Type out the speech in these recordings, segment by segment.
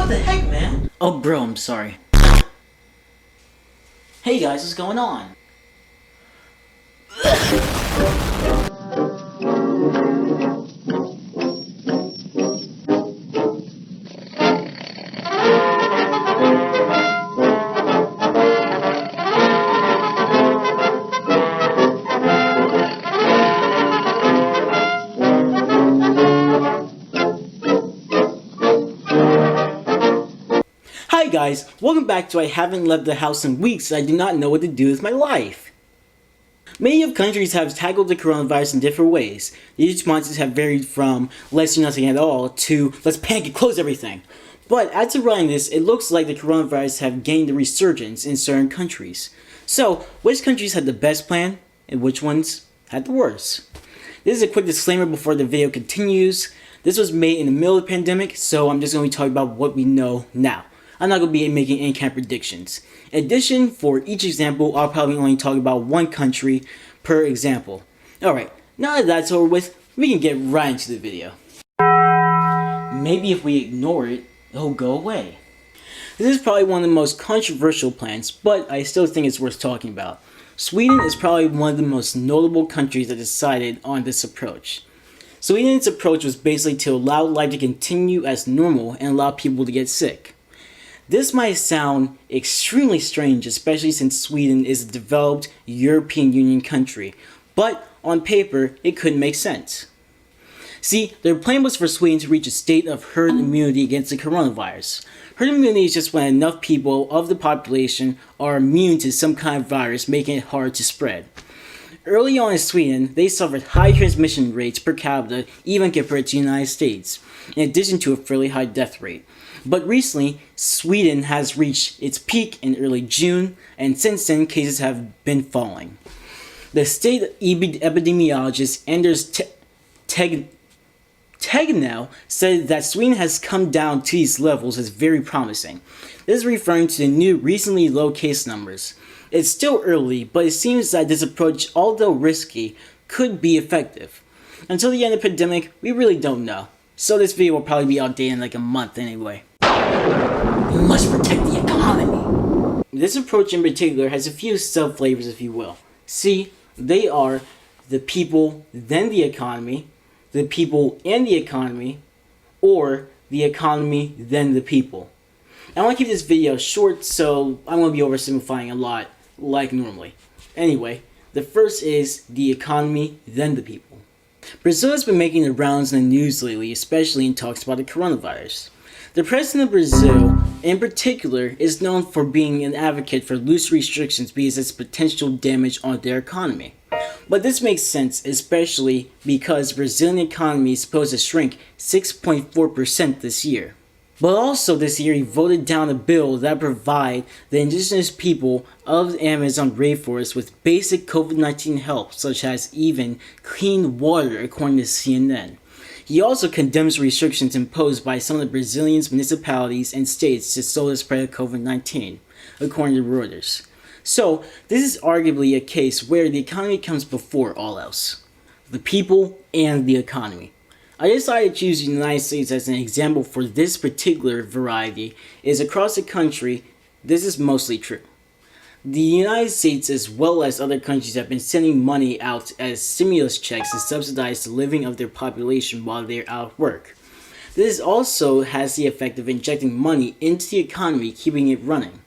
What the heck, man? Oh, bro, I'm sorry. Hey guys, what's going on? Hi guys, welcome back to I haven't left the house in weeks, so I do not know what to do with my life. Many of countries have tackled the coronavirus in different ways. These responses have varied from let's do nothing at all to let's panic and close everything. But as of writing this, it looks like the coronavirus have gained a resurgence in certain countries. So, which countries had the best plan and which ones had the worst? This is a quick disclaimer before the video continues. This was made in the middle of the pandemic, so I'm just going to be talking about what we know now. I'm not going to be making any kind of predictions. In addition, for each example, I'll probably only talk about one country per example. Alright, now that that's over with, we can get right into the video. Maybe if we ignore it, it'll go away. This is probably one of the most controversial plans, but I still think it's worth talking about. Sweden is probably one of the most notable countries that decided on this approach. Sweden's approach was basically to allow life to continue as normal and allow people to get sick. This might sound extremely strange, especially since Sweden is a developed European Union country, but on paper, it could make sense. See, their plan was for Sweden to reach a state of herd immunity against the coronavirus. Herd immunity is just when enough people of the population are immune to some kind of virus, making it hard to spread. Early on in Sweden, they suffered high transmission rates per capita even compared to the United States, in addition to a fairly high death rate. But recently, Sweden has reached its peak in early June, and since then, cases have been falling. The state epidemiologist Anders Tegnell said that Sweden has come down to these levels as very promising. This is referring to the new recently low case numbers. It's still early, but it seems that this approach, although risky, could be effective. Until the end of the pandemic, we really don't know. So this video will probably be outdated in like a month anyway. We must protect the economy. This approach in particular has a few sub-flavors, if you will. See, they are the people, then the economy, the people and the economy, or the economy, then the people. I want to keep this video short, so I'm going to be oversimplifying a lot, like normally. Anyway, the first is the economy, then the people. Brazil has been making the rounds in the news lately, especially in talks about the coronavirus. The president of Brazil, in particular, is known for being an advocate for loose restrictions because of its potential damage on their economy. But this makes sense, especially because the Brazilian economy is supposed to shrink 6.4% this year. But also this year he voted down a bill that provide the indigenous people of the Amazon rainforest with basic COVID-19 help, such as even clean water, according to CNN. He also condemns restrictions imposed by some of the Brazilian municipalities and states to slow the spread of COVID-19, according to Reuters. So, this is arguably a case where the economy comes before all else. The people and the economy. I decided to choose the United States as an example for this particular variety, as across the country, this is mostly true. The United States, as well as other countries, have been sending money out as stimulus checks to subsidize the living of their population while they are out of work. This also has the effect of injecting money into the economy, keeping it running.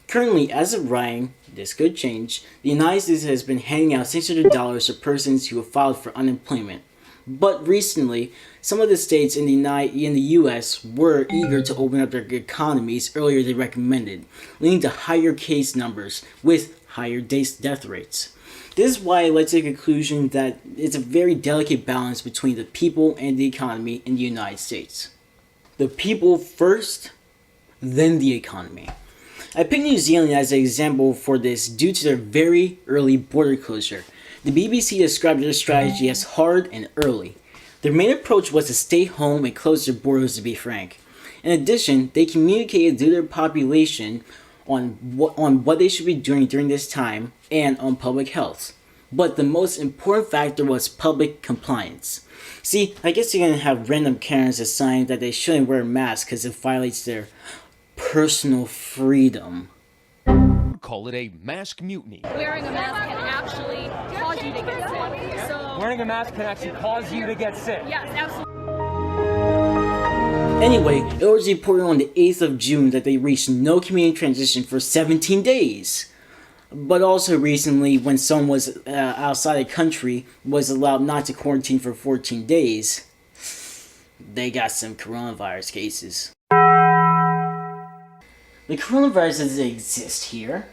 Currently, as of writing, this could change, the United States has been handing out $600 to persons who have filed for unemployment. But recently, some of the states in the US were eager to open up their economies earlier than recommended, leading to higher case numbers with higher death rates. This is why I led to the conclusion that it's a very delicate balance between the people and the economy in the United States. The people first, then the economy. I picked New Zealand as an example for this due to their very early border closure. The BBC described their strategy as hard and early. Their main approach was to stay home and close their borders, to be frank. In addition, they communicated to their population on what they should be doing during this time and on public health. But the most important factor was public compliance. See, I guess you're gonna have random Karens decide that they shouldn't wear masks because it violates their personal freedom. Call it a mask mutiny. Wearing a mask can actually cause you to get sick. So wearing a mask can actually cause you to get sick. Yes, absolutely. Anyway, it was reported on the 8th of June that they reached no community transition for 17 days. But also recently, when someone was outside the country, was allowed not to quarantine for 14 days, they got some coronavirus cases. The coronavirus doesn't exist here.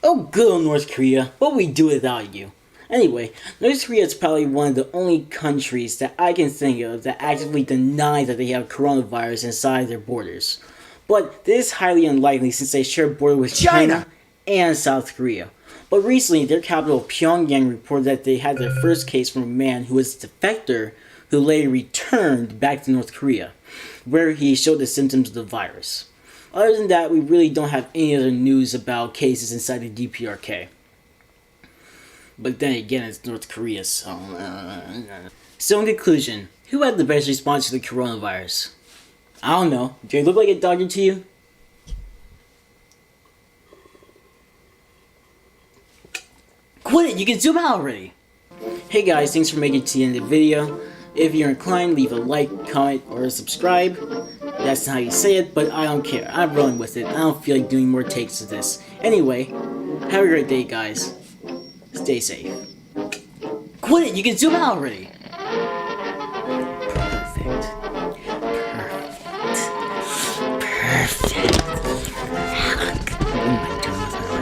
Oh, good old North Korea, what would we do without you? Anyway, North Korea is probably one of the only countries that I can think of that actively deny that they have coronavirus inside their borders. But this is highly unlikely since they share a border with China and South Korea. But recently, their capital Pyongyang reported that they had their first case from a man who was a defector who later returned back to North Korea, where he showed the symptoms of the virus. Other than that, we really don't have any other news about cases inside the DPRK. But then again, it's North Korea, so... So in conclusion, who had the best response to the coronavirus? I don't know. Do they look like a doctor to you? Quit it! You can zoom out already! Hey guys, thanks for making it to the end of the video. If you're inclined, leave a like, comment, or subscribe. That's not how you say it, but I don't care. I'm rolling with it. I don't feel like doing more takes of this. Anyway, have a great day, guys. Stay safe. Quit it! You can zoom out already! Perfect. Perfect. What am I doing with my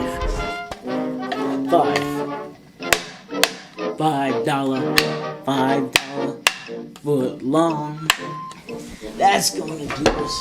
life? $5 foot long. That's going to do us.